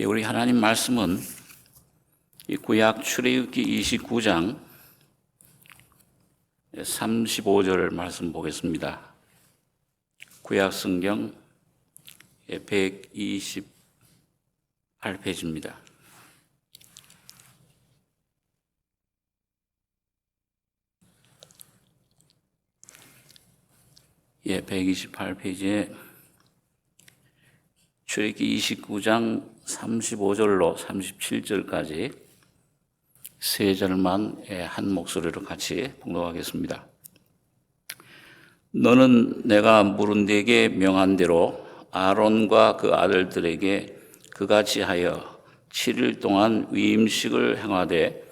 우리 하나님 말씀은 이 구약 출애굽기 29장 35절 말씀 보겠습니다. 구약 성경 128페이지입니다. 예, 128페이지에 출애굽기 29장 35절로 37절까지 세 절만 한 목소리로 같이 봉독하겠습니다. 너는 내가 물은 데게 명한 대로 아론과 그 아들들에게 그같이 하여 7일 동안 위임식을 행하되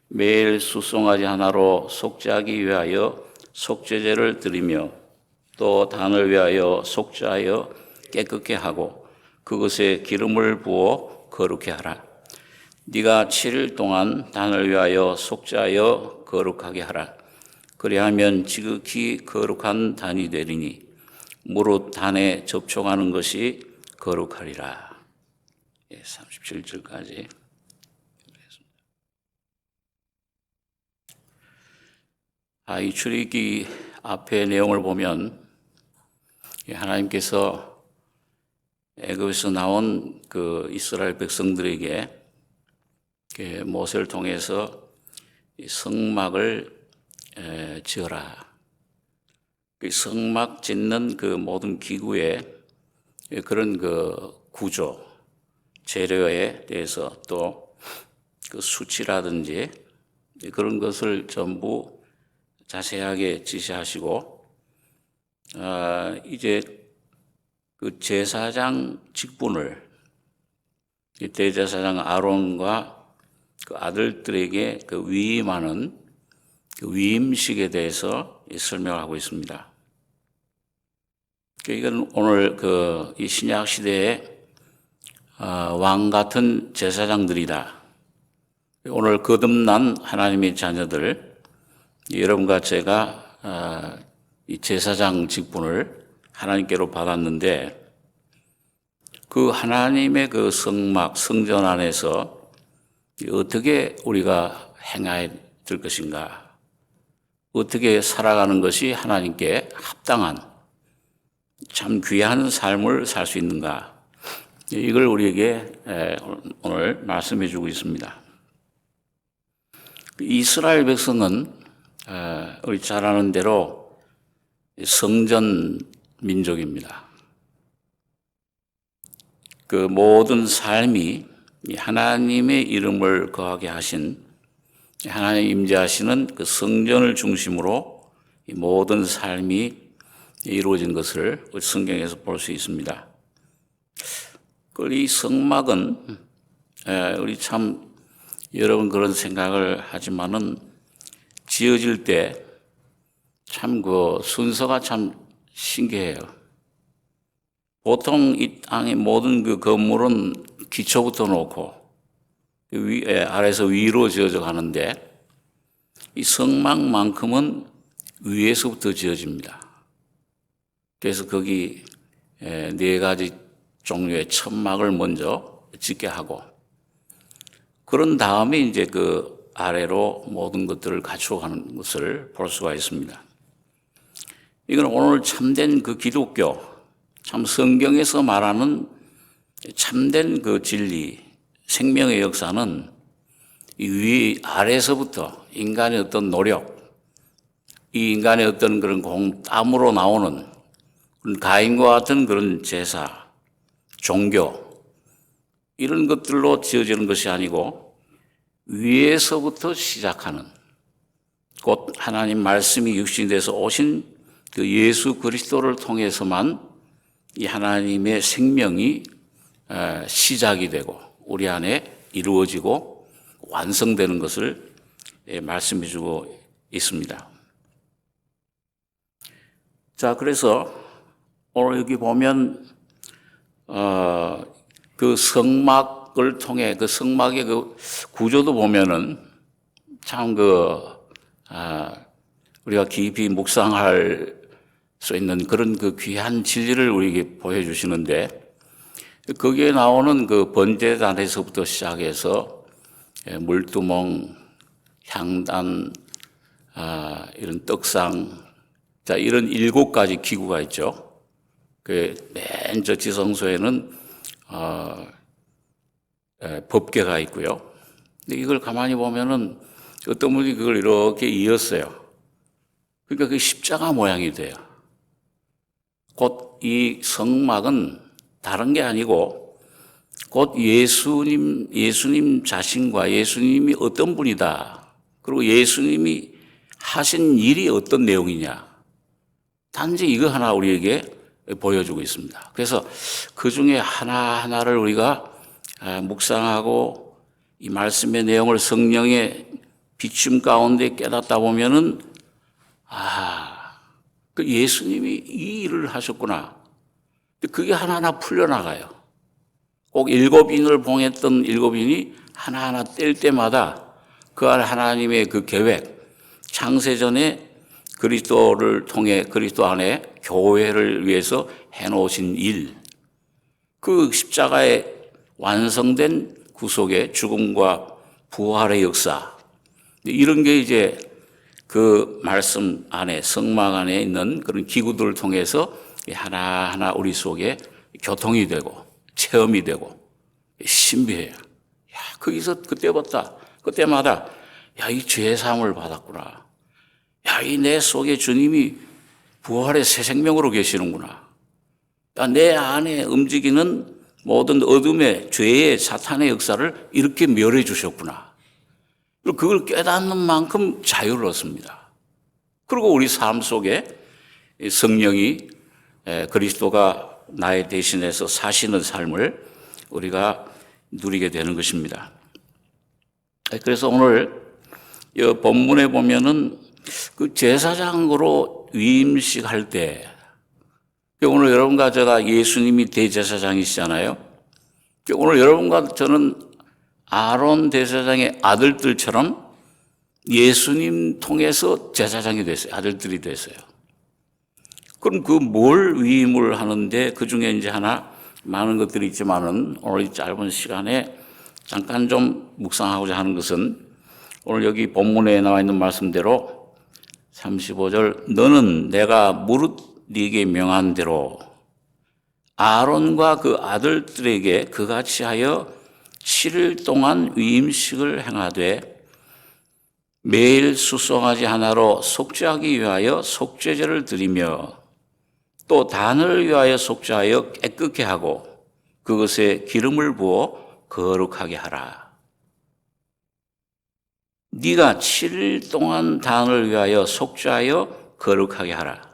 매일 숫송아지 하나로 속죄하기 위하여 속죄제를 드리며 또 단을 위하여 속죄하여 깨끗게 하고 그것에 기름을 부어 거룩해 하라. 네가 7일 동안 단을 위하여 속죄하여 거룩하게 하라. 그리하면 지극히 거룩한 단이 되리니 무릇 단에 접촉하는 것이 거룩하리라. 37절까지. 이 출애굽기 앞의 내용을 보면 하나님께서 애굽에서 나온 그 이스라엘 백성들에게 모세를 통해서 성막을 지어라. 성막 짓는 그 모든 기구의 그런 그 구조, 재료에 대해서 또 그 수치라든지 그런 것을 전부 자세하게 지시하시고, 이제 그 제사장 직분을 대제사장 아론과 그 아들들에게 그 위임하는 그 위임식에 대해서 설명하고 있습니다. 이건 오늘 이 신약 시대의 왕 같은 제사장들이다. 오늘 거듭난 하나님의 자녀들, 여러분과 제가 이 제사장 직분을 하나님께로 받았는데, 그 하나님의 그 성막, 성전 안에서 어떻게 우리가 행해야 될 것인가, 어떻게 살아가는 것이 하나님께 합당한 참 귀한 삶을 살 수 있는가, 이걸 우리에게 오늘 말씀해 주고 있습니다. 이스라엘 백성은 우리 잘 아는 대로 성전 민족입니다. 그 모든 삶이 하나님의 이름을 거하게 하신, 하나님 임재하시는 그 성전을 중심으로 모든 삶이 이루어진 것을 성경에서 볼 수 있습니다. 이 성막은 우리 참 여러분 그런 생각을 하지만은 지어질 때 참 그 순서가 참 신기해요. 보통 이 땅의 모든 그 건물은 기초부터 놓고 아래에서 위로 지어져 가는데, 이 성막만큼은 위에서부터 지어집니다. 그래서 거기 4가지 종류의 천막을 먼저 짓게 하고, 그런 다음에 이제 그 아래로 모든 것들을 갖추어 가는 것을 볼 수가 있습니다. 이건 오늘 참된 그 기독교, 참 성경에서 말하는 참된 그 진리, 생명의 역사는 이 아래에서부터 인간의 어떤 노력, 이 인간의 어떤 그런 땀으로 나오는 가인과 같은 그런 제사, 종교, 이런 것들로 지어지는 것이 아니고 위에서부터 시작하는, 곧 하나님 말씀이 육신이 돼서 오신 그 예수 그리스도를 통해서만 이 하나님의 생명이 시작이 되고 우리 안에 이루어지고 완성되는 것을 말씀해 주고 있습니다. 자, 그래서 오늘 여기 보면 그 성막을 통해 그 성막의 그 구조도 보면은 참 우리가 깊이 묵상할 수 있는 그런 그 귀한 진리를 우리에게 보여주시는데, 거기에 나오는 그 번제단에서부터 시작해서 물두멍, 향단, 이런 떡상, 자, 이런 7가지 기구가 있죠. 그 맨 저 지성소에는 법궤가 있고요. 근데 이걸 가만히 보면은 어떤 분이 그걸 이렇게 이었어요. 그러니까 그 십자가 모양이 돼요. 곧 이 성막은 다른 게 아니고 곧 예수님 자신과 예수님이 어떤 분이다. 그리고 예수님이 하신 일이 어떤 내용이냐. 단지 이거 하나 우리에게 보여주고 있습니다. 그래서 그 중에 하나하나를 우리가 묵상하고 이 말씀의 내용을 성령의 비춤 가운데 깨닫다 보면은 그 예수님이 이 일을 하셨구나. 그게 하나하나 풀려나가요. 꼭 7인을 봉했던 7인이 하나하나 뗄 때마다 그 하나님의 그 계획, 창세전에 그리스도를 통해 그리스도 안에 교회를 위해서 해놓으신 일, 그 십자가에 완성된 구속의 죽음과 부활의 역사, 이런 게 이제 그 말씀 안에, 성막 안에 있는 그런 기구들을 통해서 하나하나 우리 속에 교통이 되고 체험이 되고 신비해요. 야, 거기서 그때마다 이 죄 사함을 받았구나. 야, 이 내 속에 주님이 부활의 새 생명으로 계시는구나. 야, 내 안에 움직이는 모든 어둠의 죄의 사탄의 역사를 이렇게 멸해 주셨구나. 그리고 그걸 깨닫는 만큼 자유를 얻습니다. 그리고 우리 삶 속에 성령이 그리스도가 나의 대신해서 사시는 삶을 우리가 누리게 되는 것입니다. 그래서 오늘 이 본문에 보면은 그 제사장으로 위임식 할 때, 오늘 여러분과 제가 예수님이 대제사장이시잖아요. 오늘 여러분과 저는 아론 대제사장의 아들들처럼 예수님 통해서 제사장이 됐어요. 아들들이 됐어요. 그럼 그 뭘 위임을 하는데 그 중에 이제 하나 많은 것들이 있지만은 오늘 이 짧은 시간에 잠깐 좀 묵상하고자 하는 것은 오늘 여기 본문에 나와 있는 말씀대로 35절 너는 내가 무릇 네게 명한 대로 아론과 그 아들들에게 그같이 하여 7일 동안 위임식을 행하되 매일 수송아지 하나로 속죄하기 위하여 속죄제를 드리며 또 단을 위하여 속죄하여 깨끗게 하고 그것에 기름을 부어 거룩하게 하라. 네가 7일 동안 단을 위하여 속죄하여 거룩하게 하라.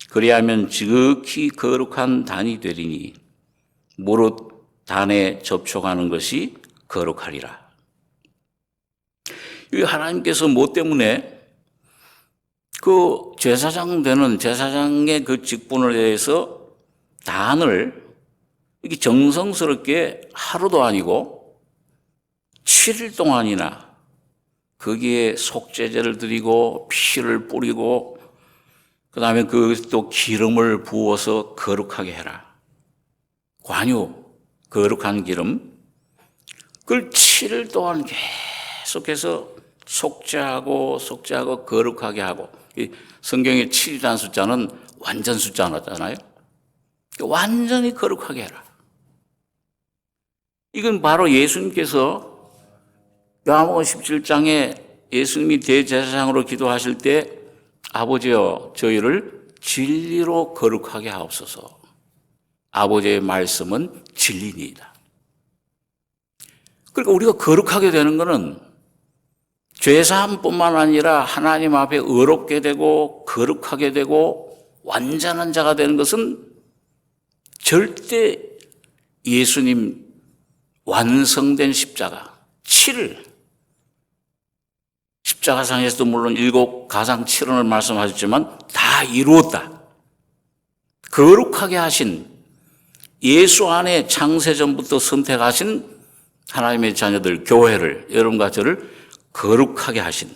그리하면 지극히 거룩한 단이 되리니 무릇 단에 접촉하는 것이 거룩하리라. 이 하나님께서 뭐 때문에 그 제사장 되는 제사장의 그 직분을 대해서 단을 이렇게 정성스럽게 하루도 아니고 7일 동안이나 거기에 속죄제를 드리고 피를 뿌리고 그 다음에 그 또 기름을 부어서 거룩하게 해라. 관유, 거룩한 기름. 그걸 7일 동안 계속해서 속죄하고 거룩하게 하고 성경의 7이라는 숫자는 완전 숫자잖아요. 완전히 거룩하게 해라. 이건 바로 예수님께서 요한복음 17장에 예수님이 대제사장으로 기도하실 때 아버지여 저희를 진리로 거룩하게 하옵소서. 아버지의 말씀은 진리니이다. 그러니까 우리가 거룩하게 되는 것은 죄사함뿐만 아니라 하나님 앞에 의롭게 되고 거룩하게 되고 완전한 자가 되는 것은 절대 예수님 완성된 십자가 7을 십자가상에서도 물론 7가상 7원을 말씀하셨지만 다 이루었다. 거룩하게 하신 예수 안에 창세전부터 선택하신 하나님의 자녀들 교회를 여러분과 저를 거룩하게 하신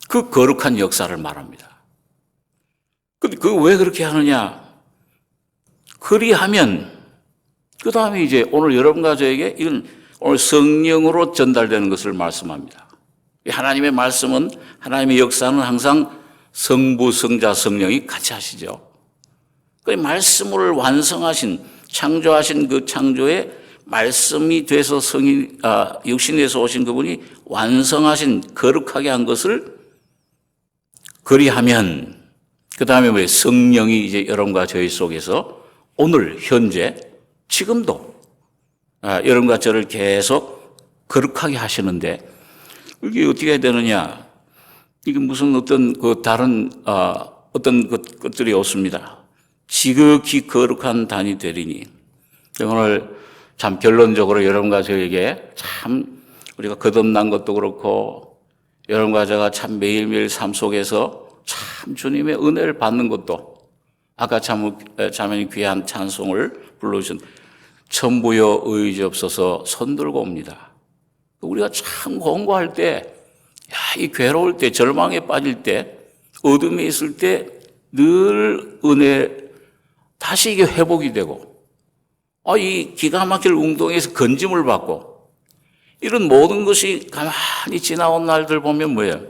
그 거룩한 역사를 말합니다. 근데 그 왜 그렇게 하느냐? 그리하면 그 다음에 이제 오늘 여러분과 저에게 이건 오늘 성령으로 전달되는 것을 말씀합니다. 하나님의 말씀은, 하나님의 역사는 항상 성부, 성자, 성령이 같이 하시죠. 그 말씀을 완성하신, 창조하신 그 창조에 말씀이 돼서 육신에서 오신 그분이 완성하신, 거룩하게 한 것을 그리하면, 그 다음에 왜 성령이 이제 여러분과 저희 속에서 오늘, 현재, 지금도 여러분과 저를 계속 거룩하게 하시는데, 이게 어떻게 해야 되느냐? 이게 무슨 어떤 그 다른 어떤 것들이 없습니다. 지극히 거룩한 단이 되리니. 오늘 참 결론적으로 여러분과 저에게 참 우리가 거듭난 것도 그렇고 여러분과 제가 참 매일매일 삶 속에서 참 주님의 은혜를 받는 것도, 아까 자매님 귀한 찬송을 불러주신 천부여 의지없어서 손들고 옵니다. 우리가 참 공고할 때, 이 괴로울 때, 절망에 빠질 때, 어둠에 있을 때 늘 은혜, 다시 이게 회복이 되고, 이 기가 막힐 운동에서 건짐을 받고, 이런 모든 것이 가만히 지나온 날들 보면 뭐예요?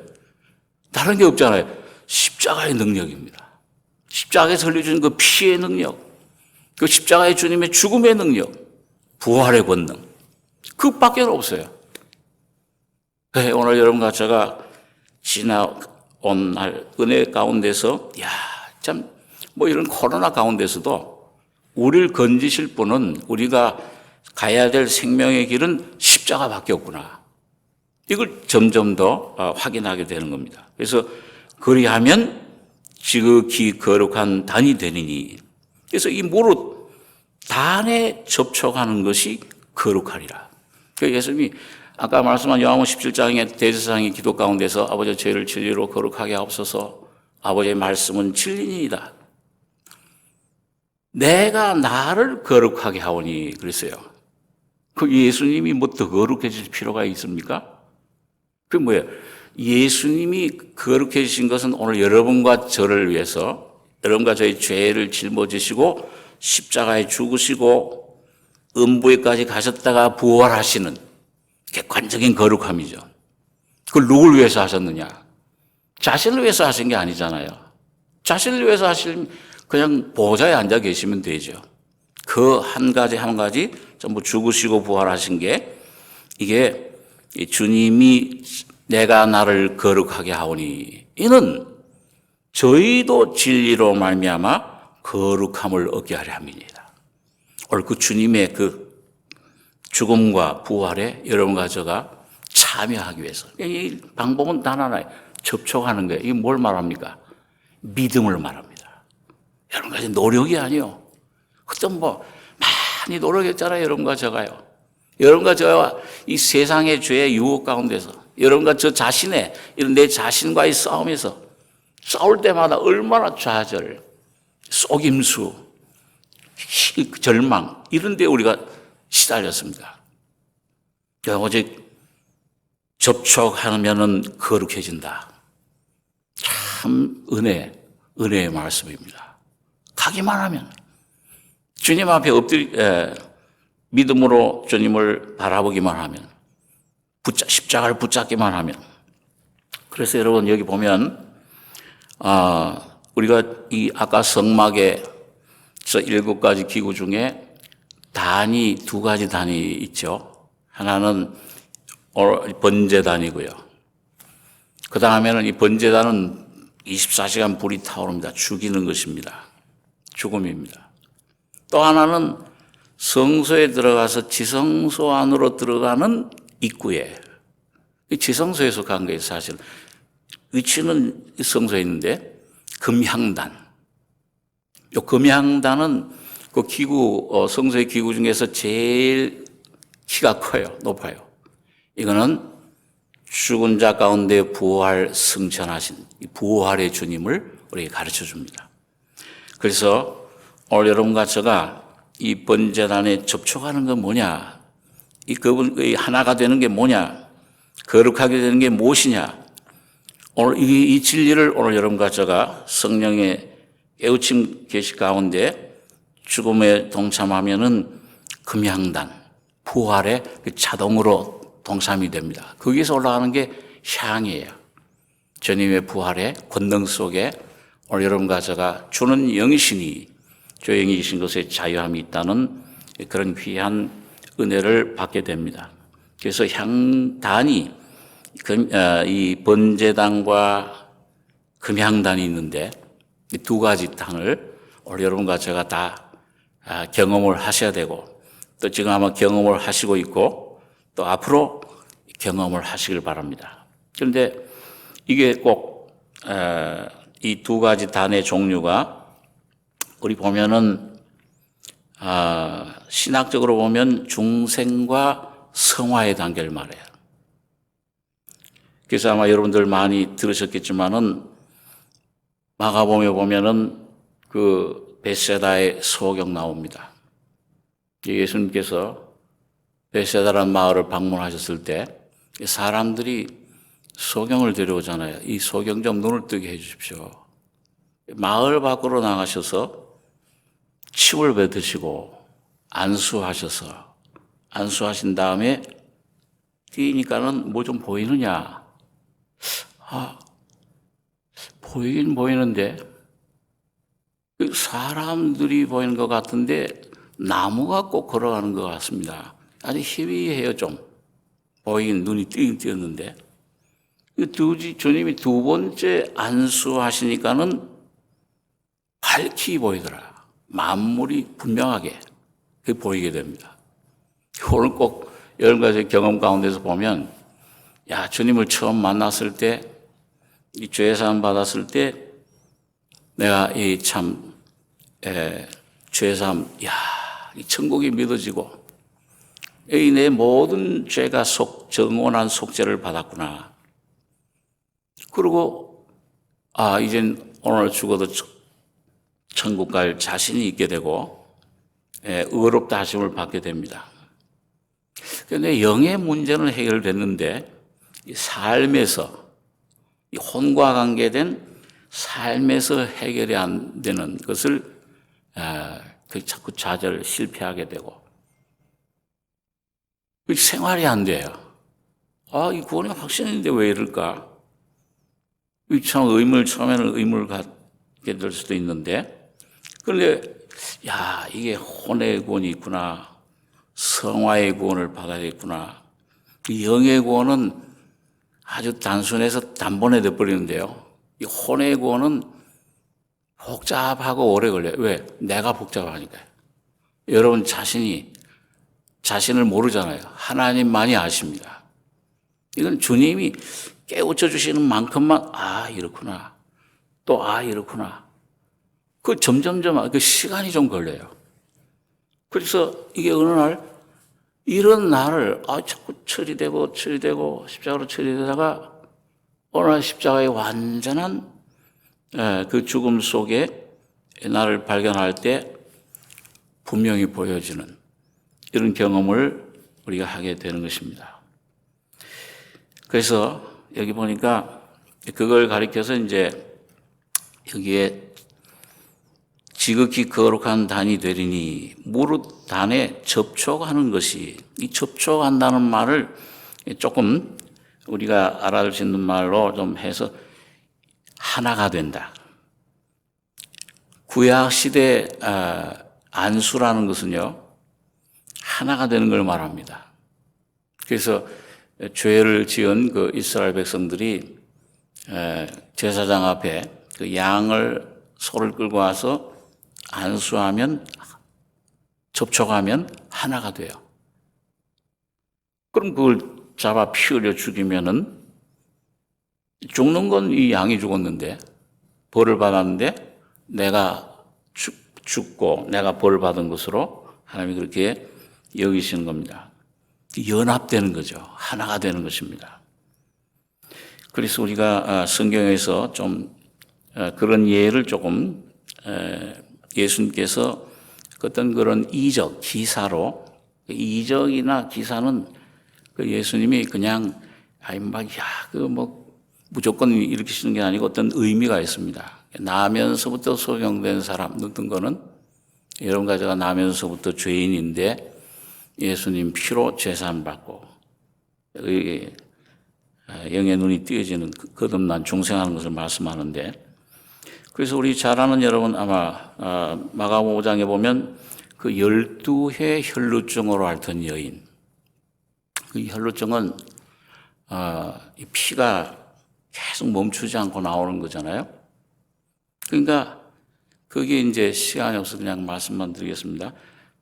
다른 게 없잖아요. 십자가의 능력입니다. 십자가에서 흘려주는 그 피의 능력, 그 십자가의 주님의 죽음의 능력, 부활의 권능, 그밖에 없어요. 오늘 여러분과 제가 지나온 날 은혜 가운데서, 참 뭐 이런 코로나 가운데서도 우리를 건지실 분은, 우리가 가야 될 생명의 길은 십자가밖에 없구나, 이걸 점점 더 확인하게 되는 겁니다. 그래서 그리하면 지극히 거룩한 단이 되리니, 그래서 이 무릇 단에 접촉하는 것이 거룩하리라. 그래서 예수님이 아까 말씀한 요한복음 17장의 대제사장의 기도 가운데서 아버지 죄를 진리로 거룩하게 하옵소서, 아버지의 말씀은 진리니이다. 내가 나를 거룩하게 하오니 그랬어요. 그 예수님이 뭐 더 거룩해질 필요가 있습니까? 그게 뭐예요? 예수님이 거룩해지신 것은 오늘 여러분과 저를 위해서, 여러분과 저의 죄를 짊어지시고 십자가에 죽으시고 음부에까지 가셨다가 부활하시는 객관적인 거룩함이죠. 그걸 누굴 위해서 하셨느냐? 자신을 위해서 하신 게 아니잖아요. 자신을 위해서 하시면 그냥 보좌에 앉아 계시면 되죠. 그 한 가지 한 가지 전부 죽으시고 부활하신 게, 이게 주님이 내가 나를 거룩하게 하오니, 이는 저희도 진리로 말미암아 거룩함을 얻게 하려 함이니이다. 오늘 그 주님의 그 죽음과 부활에 여러분과 저가 참여하기 위해서, 이 방법은 단 하나예요. 접촉하는 거예요. 이게 뭘 말합니까? 믿음을 말합니다. 여러분과 노력이 아니요. 어떤 많이 노력했잖아요. 여러분과 저가요. 여러분과 저와 이 세상의 죄의 유혹 가운데서, 여러분과 저 자신의, 이런 내 자신과의 싸움에서 싸울 때마다 얼마나 좌절, 속임수, 절망, 이런 데 우리가 시달렸습니다. 오직 접촉하면은 거룩해진다. 참 은혜의 말씀입니다. 가기만 하면, 주님 앞에 믿음으로 주님을 바라보기만 하면, 십자가를 붙잡기만 하면. 그래서 여러분 여기 보면 우리가 이 아까 성막에서 7가지 기구 중에 단이 2가지 단이 있죠. 하나는 번제단이고요. 그 다음에는 이 번제단은 24시간 불이 타오릅니다. 죽이는 것입니다. 죽음입니다. 또 하나는 성소에 들어가서 지성소 안으로 들어가는 입구에, 지성소에 속한 거예요. 사실 위치는 성소에 있는데, 금향단. 이 금향단은 그 기구, 성소의 기구 중에서 제일 키가 커요. 높아요. 이거는 죽은 자 가운데 부활 승천하신 부활의 주님을 우리에게 가르쳐 줍니다. 그래서 오늘 여러분과 제가 이 번제단에 접촉하는 건 뭐냐? 그분이 하나가 되는 게 뭐냐? 거룩하게 되는 게 무엇이냐? 오늘 이 진리를 오늘 여러분과 제가 성령의 깨우침 계시 가운데 죽음에 동참하면은 금향단, 부활에 자동으로 동참이 됩니다. 거기서 올라가는 게 향이에요. 주님의 부활의 권능 속에 오늘 여러분과 제가 주는 영이시니 주의 영이신 것에 자유함이 있다는 그런 귀한 은혜를 받게 됩니다. 그래서 향단이 이 번제단과 금향단이 있는데 이 두 가지 단을 오늘 여러분과 제가 다 경험을 하셔야 되고 또 지금 아마 경험을 하시고 있고 또 앞으로 경험을 하시길 바랍니다. 그런데 이게 꼭 이 두 가지 단의 종류가 우리 보면은 신학적으로 보면 중생과 성화의 단계를 말해요. 그래서 아마 여러분들 많이 들으셨겠지만은 마가복음에 보면은 그 벳세다의 소경 나옵니다. 예수님께서 벳세다라는 마을을 방문하셨을 때 사람들이 소경을 데려오잖아요. 이 소경 좀 눈을 뜨게 해 주십시오. 마을 밖으로 나가셔서 침을 뱉으시고 안수하신 다음에 뛰니까는 뭐 좀 보이느냐? 보이긴 보이는데 사람들이 보이는 것 같은데 나무가 꼭 걸어가는 것 같습니다. 아주 희미해요 좀. 보이긴 눈이 띄긴 띄었는데 주님이 두 번째 안수하시니까는 밝히 보이더라. 만물이 분명하게 그게 보이게 됩니다. 오늘 꼭 여러 가지 경험 가운데서 보면 주님을 처음 만났을 때 이 죄사함 받았을 때 내가 이 참 죄사함 이 천국이 믿어지고 내 모든 죄가 정원한 속죄를 받았구나. 그리고 이젠 오늘 죽어도 천국 갈 자신이 있게 되고 의롭다 하심을 받게 됩니다. 그런데 영의 문제는 해결됐는데 이 삶에서 이 혼과 관계된 삶에서 해결이 안 되는 것을 자꾸 실패하게 되고 생활이 안 돼요. 이 구원이 확신인데 왜 이럴까? 참 처음에는 의문을 갖게 될 수도 있는데 그런데 이게 혼의 구원이 있구나. 성화의 구원을 받아야겠구나. 영의 구원은 아주 단순해서 단번에 돼버리는데요. 이 혼의 구원은 복잡하고 오래 걸려요. 왜? 내가 복잡하니까요. 여러분 자신을 모르잖아요. 하나님만이 아십니다. 이건 주님이 깨우쳐 주시는 만큼만 이렇구나. 또 이렇구나. 그 점점점 그 시간이 좀 걸려요. 그래서 이게 어느 날 이런 나를 자꾸 처리되고 십자가로 처리되다가 어느 날 십자가의 완전한 그 죽음 속에 나를 발견할 때 분명히 보여지는 이런 경험을 우리가 하게 되는 것입니다. 그래서 여기 보니까 그걸 가리켜서 이제 여기에 지극히 거룩한 단이 되리니 무릇 단에 접촉하는 것이 이 접촉한다는 말을 조금 우리가 알아들 수 있는 말로 좀 해서 하나가 된다. 구약 시대 안수라는 것은요 하나가 되는 걸 말합니다. 그래서 죄를 지은 그 이스라엘 백성들이 제사장 앞에 그 양을 소를 끌고 와서 안수하면 접촉하면 하나가 돼요. 그럼 그걸 잡아 피 흘려 죽이면은 죽는 건 이 양이 죽었는데 벌을 받았는데 내가 죽고 내가 벌을 받은 것으로 하나님이 그렇게 여기시는 겁니다. 연합되는 거죠. 하나가 되는 것입니다. 그래서 우리가 성경에서 좀 그런 예를 조금 예수님께서 어떤 그런 기사로 이적이나 기사는 그 예수님이 그냥 무조건 일으키시는 게 아니고 어떤 의미가 있습니다. 나면서부터 소경된 사람 어떤 거는 여러분과 제가 나면서부터 죄인인데 예수님 피로 제사함받고 영의 눈이 띄어지는 거듭난 중생하는 것을 말씀하는데, 그래서 우리 잘 아는 여러분 아마 마가복음 5장에 보면 그 12해 혈루증으로 앓던 여인, 그 혈루증은 이 피가 계속 멈추지 않고 나오는 거잖아요. 그러니까 그게 이제 시간이 없어서 그냥 말씀만 드리겠습니다.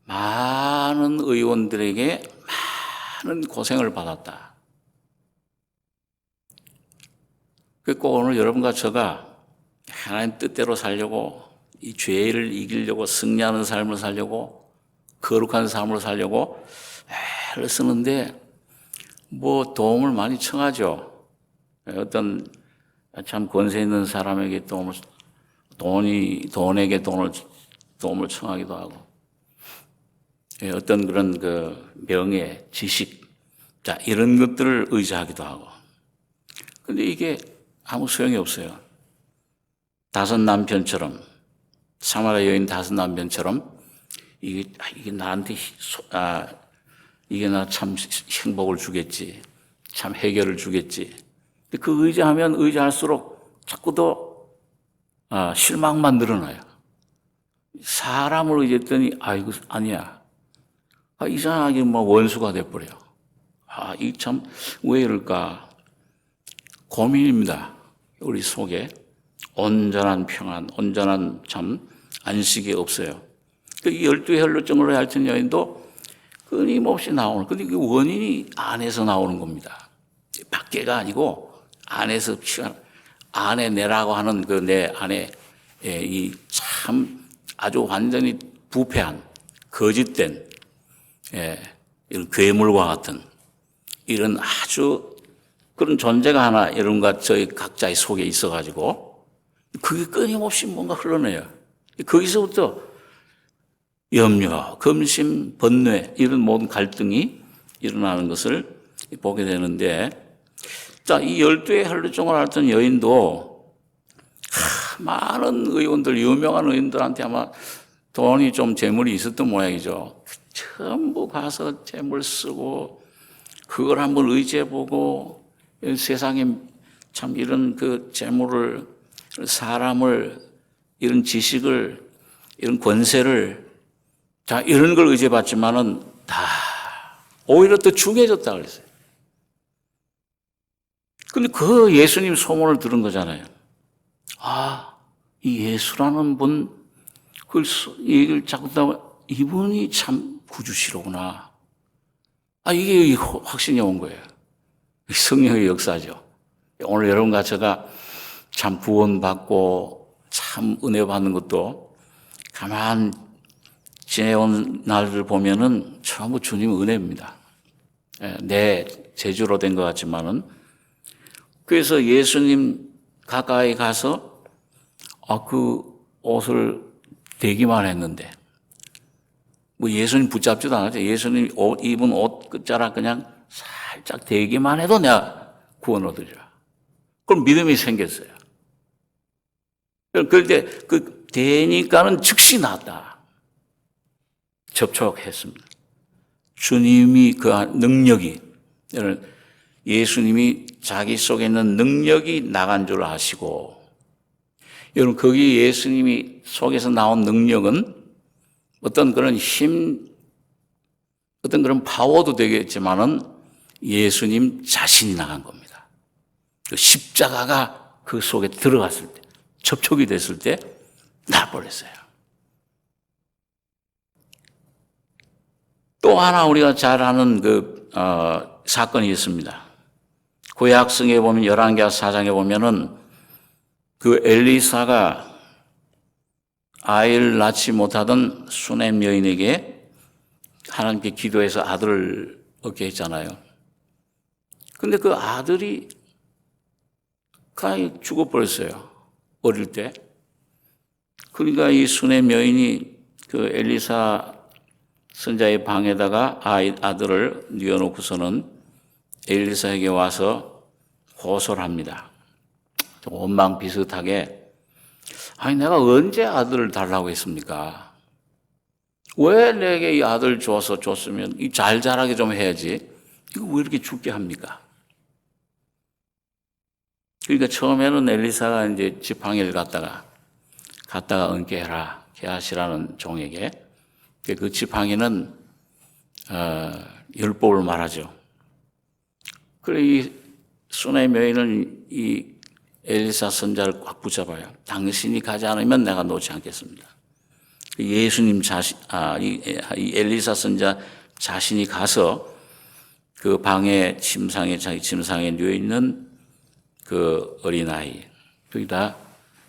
많은 의원들에게 많은 고생을 받았다. 그러니까 오늘 여러분과 저가 하나님 뜻대로 살려고, 이 죄를 이기려고, 승리하는 삶을 살려고, 거룩한 삶을 살려고 애를 쓰는데 뭐 도움을 많이 청하죠. 어떤 참 권세 있는 사람에게 돈에게 도움을 청하기도 하고, 어떤 그런 그 명예, 지식, 자, 이런 것들을 의지하기도 하고. 근데 이게 아무 소용이 없어요. 다섯 남편처럼, 사마리아 여인 다섯 남편처럼 이게 나한테 이게 나 참 행복을 주겠지, 참 해결을 주겠지. 근데 그 의지하면 의지할수록 자꾸 더 실망만 늘어나요. 사람을 의지했더니 이거 아니야. 이상하게 뭐 원수가 돼버려. 이 참 왜 이럴까? 고민입니다. 우리 속에 온전한 평안, 온전한 참 안식이 없어요. 이 12 혈루증으로 앓던 여인도 끊임없이 나오는, 근데 그 원인이 안에서 나오는 겁니다. 밖에가 아니고 안에서 안에 내라고 하는 그 내 안에 이 참 아주 완전히 부패한, 거짓된 이런 괴물과 같은 이런 아주 그런 존재가 하나 여러분과 저희 각자의 속에 있어가지고 그게 끊임없이 뭔가 흘러내요. 거기서부터 염려, 검심, 번뇌 이런 모든 갈등이 일어나는 것을 보게 되는데, 자, 이 12의 혈루증을 앓던 여인도 많은 의원들, 유명한 의원들한테 아마 돈이 좀 재물이 있었던 모양이죠. 전부 가서 재물 쓰고 그걸 한번 의지해보고, 세상에 참 이런 그 재물을, 사람을, 이런 지식을, 이런 권세를, 자, 이런 걸 의지해봤지만은 다 오히려 더 중해졌다 그랬어요. 근데 그 예수님 소문을 들은 거잖아요. 이 예수라는 분, 그 얘기를 자꾸 듣다 이분이 참 구주시로구나. 이게 확신이 온 거예요. 성령의 역사죠. 오늘 여러분과 제가 참 구원받고 참 은혜 받는 것도 가만 지내온 날을 보면은 전부 주님의 은혜입니다. 내 재주로 된 것 같지만은. 그래서 예수님 가까이 가서 그 옷을 대기만 했는데, 뭐 예수님 붙잡지도 않았죠. 예수님 입은 옷 끝자락 그냥 살짝 대기만 해도 내가 구원 얻으리라. 그럼 믿음이 생겼어요. 그런데 그 대니까는 즉시 나았다. 접촉했습니다. 주님이 그 능력이, 예수님이 자기 속에 있는 능력이 나간 줄 아시고, 여러분 거기 예수님이 속에서 나온 능력은 어떤 그런 힘, 어떤 그런 파워도 되겠지만은 예수님 자신이 나간 겁니다. 그 십자가가 그 속에 들어갔을 때, 접촉이 됐을 때 나버렸어요. 또 하나 우리가 잘 아는 사건이 있습니다. 구약성에 보면 11개 4장에 보면은 그 엘리사가 아이를 낳지 못하던 수넴 여인에게 하나님께 기도해서 아들을 얻게 했잖아요. 근데 그 아들이 거의 죽어버렸어요. 어릴 때. 그러니까 이 수넴 여인이 그 엘리사 선자의 방에다가 아들을 뉘어놓고서는 엘리사에게 와서 호소를 합니다. 원망 비슷하게, 내가 언제 아들을 달라고 했습니까? 왜 내게 이 아들 줘서 줬으면 이 잘 자라게 좀 해야지. 이거 왜 이렇게 죽게 합니까? 그러니까 처음에는 엘리사가 이제 지팡이를 갖다가 얹게 해라. 게하시라는 종에게. 그 지팡이는 율법을 말하죠. 그래 이 수네의 여인은 이 엘리사 선자를 꽉 붙잡아요. 당신이 가지 않으면 내가 놓지 않겠습니다. 예수님 자신, 이 엘리사 선자 자신이 가서 그 방에 자기 침상에 누워 있는 그 어린아이, 거기다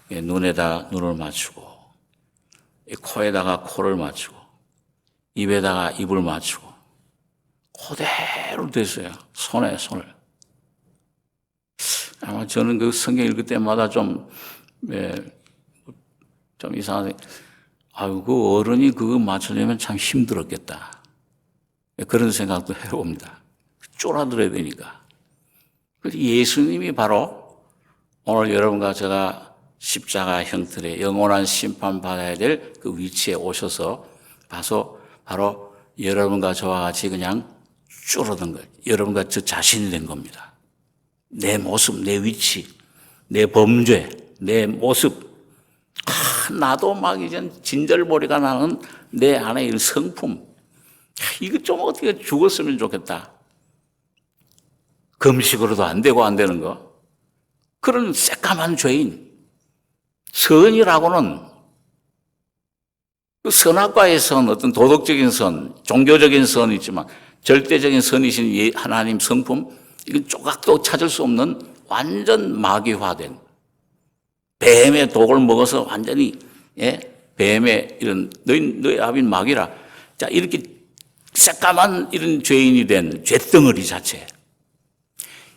눈에다 눈을 맞추고, 코에다가 코를 맞추고, 입에다가 입을 맞추고, 그대로 됐어요. 손에 손을. 아마 저는 그 성경 읽을 때마다 좀 이상하게, 그 어른이 그거 맞추려면 참 힘들었겠다. 그런 생각도 해봅니다. 쫄아들어야 되니까. 예수님이 바로 오늘 여러분과 제가 십자가 형틀에 영원한 심판받아야 될 그 위치에 오셔서 바로 여러분과 저와 같이 그냥 줄어든 것, 여러분과 저 자신이 된 겁니다. 내 모습, 내 위치, 내 범죄, 내 모습. 나도 막 이제 진절머리가 나는 내 안에 이 성품. 이거 좀 어떻게 죽었으면 좋겠다. 금식으로도 안 되는 거. 그런 새까만 죄인. 선이라고는 그 선악과의 선, 어떤 도덕적인 선, 종교적인 선이 있지만 절대적인 선이신 하나님 성품, 이건 조각도 찾을 수 없는 완전 마귀화된 뱀의 독을 먹어서 완전히 뱀의 이런 너희 아비는 마귀라. 자, 이렇게 새까만 이런 죄인이 된 죄덩어리 자체.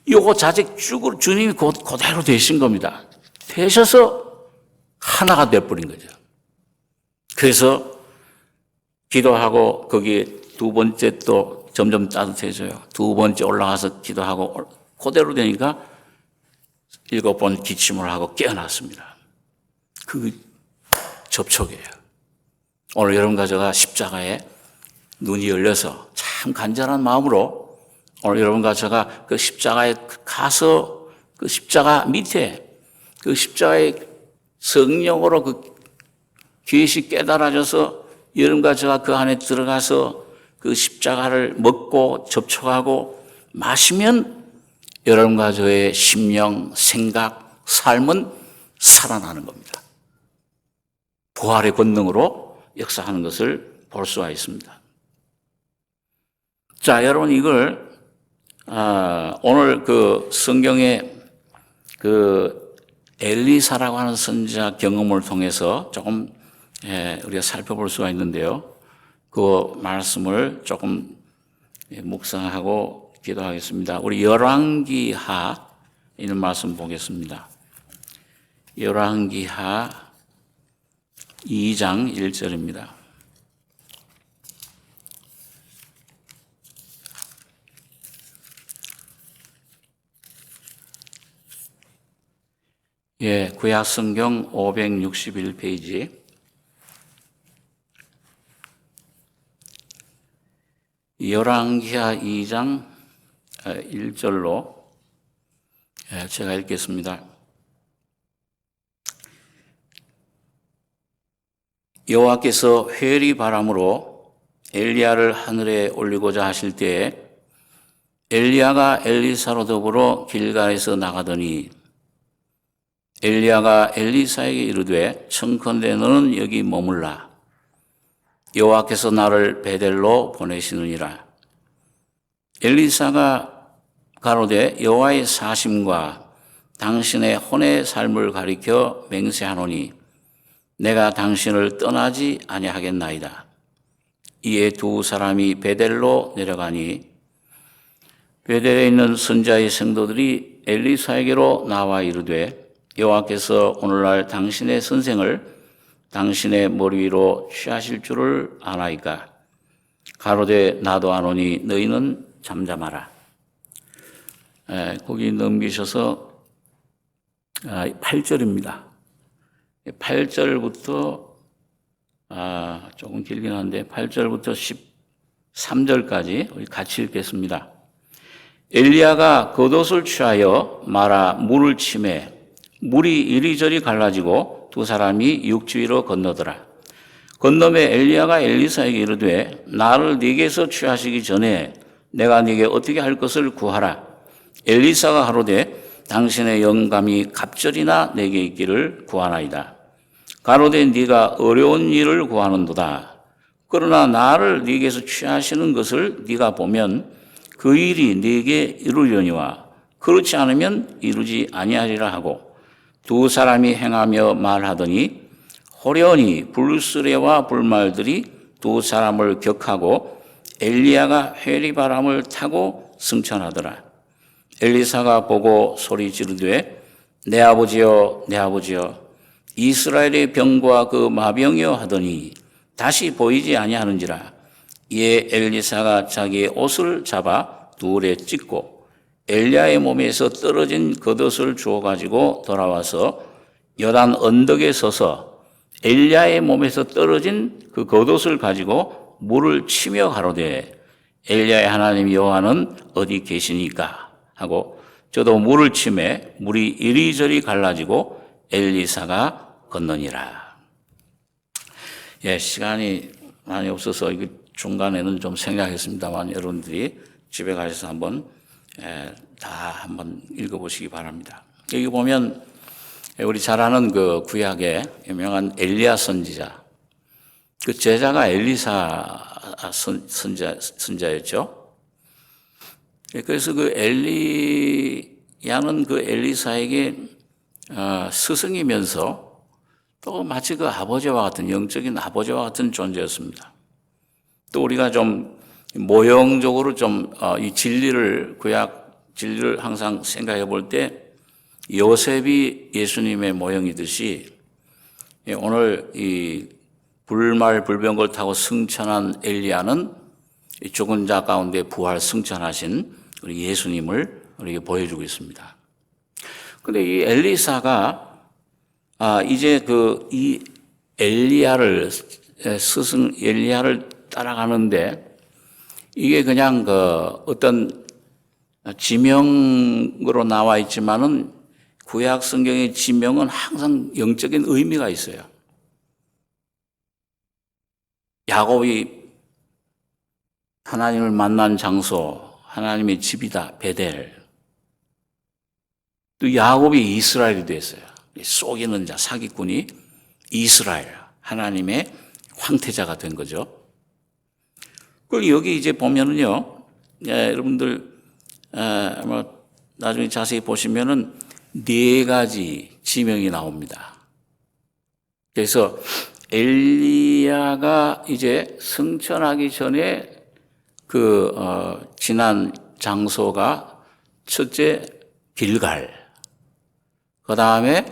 요거 자책 쭉 주님이 그대로 되신 겁니다. 되셔서 하나가 돼버린 거죠. 그래서 기도하고 거기에 두 번째 또 점점 따뜻해져요. 두 번째 올라가서 기도하고 그대로 되니까 7번 기침을 하고 깨어났습니다. 그 접촉이에요. 오늘 여러분과 제가 십자가에 눈이 열려서 참 간절한 마음으로 오늘 여러분과 제가 그 십자가에 가서 그 십자가 밑에 그 십자가의 성령으로 그 계시 깨달아져서 여러분과 제가 그 안에 들어가서 그 십자가를 먹고 접촉하고 마시면 여러분과 저의 심령, 생각, 삶은 살아나는 겁니다. 부활의 권능으로 역사하는 것을 볼 수가 있습니다. 자, 여러분 이걸 오늘 그 성경에 그 엘리사라고 하는 선지자 경험을 통해서 조금 우리가 살펴볼 수가 있는데요. 그 말씀을 조금 묵상하고 기도하겠습니다. 우리 열왕기하 이런 말씀 보겠습니다. 열왕기하 2장 1절입니다. 구약성경 561페이지 열왕기하 2장 1절로 제가 읽겠습니다. 여호와께서 회리 바람으로 엘리야를 하늘에 올리고자 하실 때에 엘리야가 엘리사로 더불어 길갈에서 나가더니 엘리야가 엘리사에게 이르되 청컨대 너는 여기 머물라. 여호와께서 나를 베델로 보내시느니라. 엘리사가 가로되 여호와의 사심과 당신의 혼의 삶을 가리켜 맹세하노니 내가 당신을 떠나지 아니하겠나이다. 이에 두 사람이 베델로 내려가니 베델에 있는 선자의 성도들이 엘리사에게로 나와 이르되 여호와께서 오늘날 당신의 선생을 당신의 머리 위로 취하실 줄을 아나이까. 가로되 나도 아노니 너희는 잠잠하라. 거기 넘기셔서 8절입니다. 8절부터 조금 길긴 한데 8절부터 13절까지 우리 같이 읽겠습니다. 엘리야가 겉옷을 취하여 말아 물을 치매 물이 이리저리 갈라지고 두 사람이 육지 위로 건너더라. 건너매 엘리야가 엘리사에게 이르되 나를 네게서 취하시기 전에 내가 네게 어떻게 할 것을 구하라. 엘리사가 하루되 당신의 영감이 갑절이나 내게 있기를 구하나이다. 가로되 네가 어려운 일을 구하는도다. 그러나 나를 네게서 취하시는 것을 네가 보면 그 일이 네게 이루려니와 그렇지 않으면 이루지 아니하리라 하고 두 사람이 행하며 말하더니 호련히 불수레와 불말들이 두 사람을 격하고 엘리야가 회리바람을 타고 승천하더라. 엘리사가 보고 소리 지르되 내 아버지여 내 아버지여 이스라엘의 병과 그 마병이여 하더니 다시 보이지 아니하는지라. 이에 엘리사가 자기의 옷을 잡아 둘에 찢고 엘리야의 몸에서 떨어진 겉옷을 주워 가지고 돌아와서 요단 언덕에 서서 엘리야의 몸에서 떨어진 그 겉옷을 가지고 물을 치며 가로되 엘리야의 하나님 여호와는 어디 계시니까 하고 저도 물을 치매 물이 이리저리 갈라지고 엘리사가 건너니라. 시간이 많이 없어서 이거 중간에는 좀 생략했습니다만 여러분들이 집에 가셔서 한번 다 한번 읽어보시기 바랍니다. 여기 보면 우리 잘 아는 그 구약의 유명한 엘리야 선지자, 그 제자가 엘리사 선자였죠. 그래서 그 엘리야는 그 엘리사에게 스승이면서 또 마치 그 아버지와 같은 영적인 아버지와 같은 존재였습니다. 또 우리가 좀 모형적으로 좀 이 진리를 구약 진리를 항상 생각해 볼 때 요셉이 예수님의 모형이듯이 오늘 이 불말 불병거를 타고 승천한 엘리야는 죽은 자 가운데 부활 승천하신 우리 예수님을 우리에게 보여주고 있습니다. 그런데 이 엘리사가 이제 이 엘리야를 스승 엘리야를 따라가는데 이게 그냥 어떤 지명으로 나와 있지만은 구약 성경의 지명은 항상 영적인 의미가 있어요. 야곱이 하나님을 만난 장소, 하나님의 집이다, 베델. 또 야곱이 이스라엘이 됐어요. 속이는 자, 사기꾼이 이스라엘, 하나님의 황태자가 된 거죠. 그리고 여기 이제 보면은요, 여러분들, 아마 나중에 자세히 보시면은 4가지 지명이 나옵니다. 그래서 엘리야가 이제 승천하기 전에 지난 장소가 첫째 길갈. 그 다음에,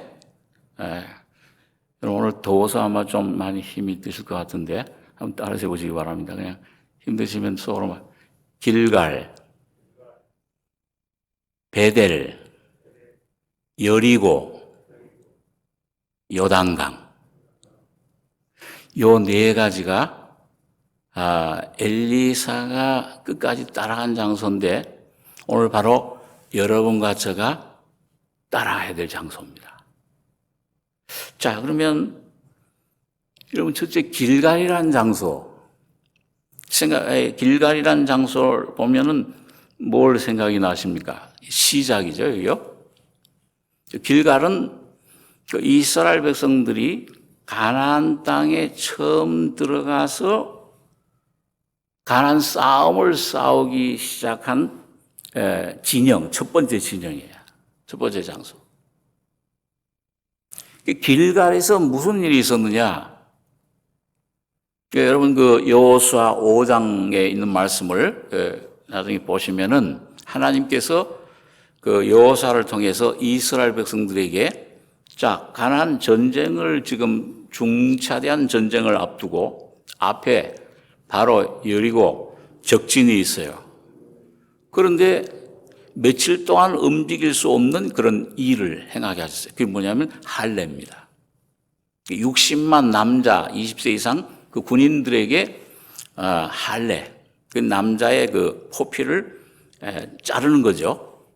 오늘 더워서 아마 좀 많이 힘이 드실 것 같은데, 한번 따라서 해보시기 바랍니다. 그냥 힘드시면 속으로만. 길갈, 베델, 여리고, 요단강. 요 4가지가 엘리사가 끝까지 따라간 장소인데 오늘 바로 여러분과 제가 따라가야 될 장소입니다. 자, 그러면 여러분 첫째 길갈이라는 장소 길갈이라는 장소를 보면은 뭘 생각이 나십니까? 시작이죠, 여기요. 길갈은 이스라엘 백성들이 가나안 땅에 처음 들어가서 가나안 싸움을 싸우기 시작한 진영, 첫 번째 진영이에요. 첫 번째 장소. 길갈에서 무슨 일이 있었느냐? 여러분 여호수아 5장에 있는 말씀을 나중에 보시면은 하나님께서 여호수아를 통해서 이스라엘 백성들에게 자, 가나안 전쟁을 지금 중차대한 전쟁을 앞두고 앞에 바로 여리고 적진이 있어요. 그런데 며칠 동안 움직일 수 없는 그런 일을 행하게 하셨어요. 그게 뭐냐면 할례입니다. 60만 남자 20세 이상 그 군인들에게 할례, 그 남자의 그 포피를 자르는 거죠.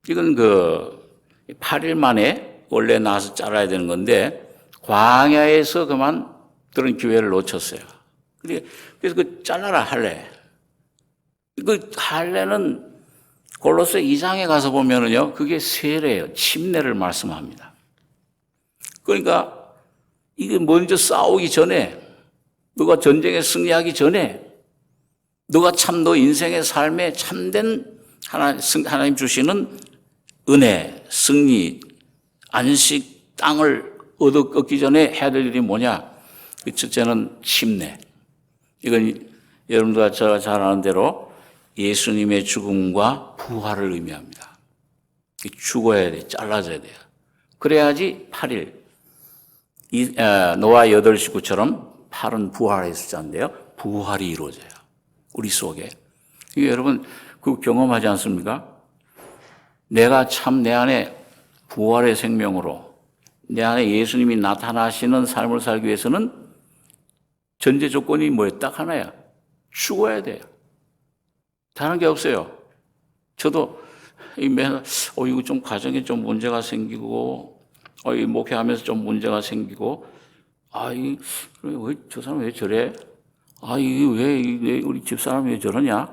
이건 그 8일 만에 원래 나와서 잘라야 되는 건데 광야에서 그만 그런 기회를 놓쳤어요. 그래서 그 잘라라 할례. 그 할례는 골로새 2장에 가서 보면은요, 그게 세례예요. 침례를 말씀합니다. 그러니까 이게 먼저 싸우기 전에, 너가 전쟁에 승리하기 전에, 너가 참 너 인생의 삶에 참된 하나님 주시는 은혜, 승리, 안식, 땅을 얻기 전에 해야 될 일이 뭐냐? 그 첫째는 침례. 이건 여러분들과 제가 잘 아는 대로 예수님의 죽음과 부활을 의미합니다. 죽어야 돼, 잘라져야 돼요. 그래야지 8일. 노아 8 식구처럼 8은 부활의 숫자인데요. 부활이 이루어져요. 우리 속에. 여러분, 그 경험하지 않습니까? 내가 참 내 안에 부활의 생명으로 내 안에 예수님이 나타나시는 삶을 살기 위해서는 전제 조건이 뭐예요? 딱 하나야. 죽어야 돼요. 다른 게 없어요. 저도 이거 좀 가정에 좀 문제가 생기고, 이 목회하면서 좀 문제가 생기고, 왜 저 사람 왜 저래? 이게 왜 우리 집사람이 왜 저러냐?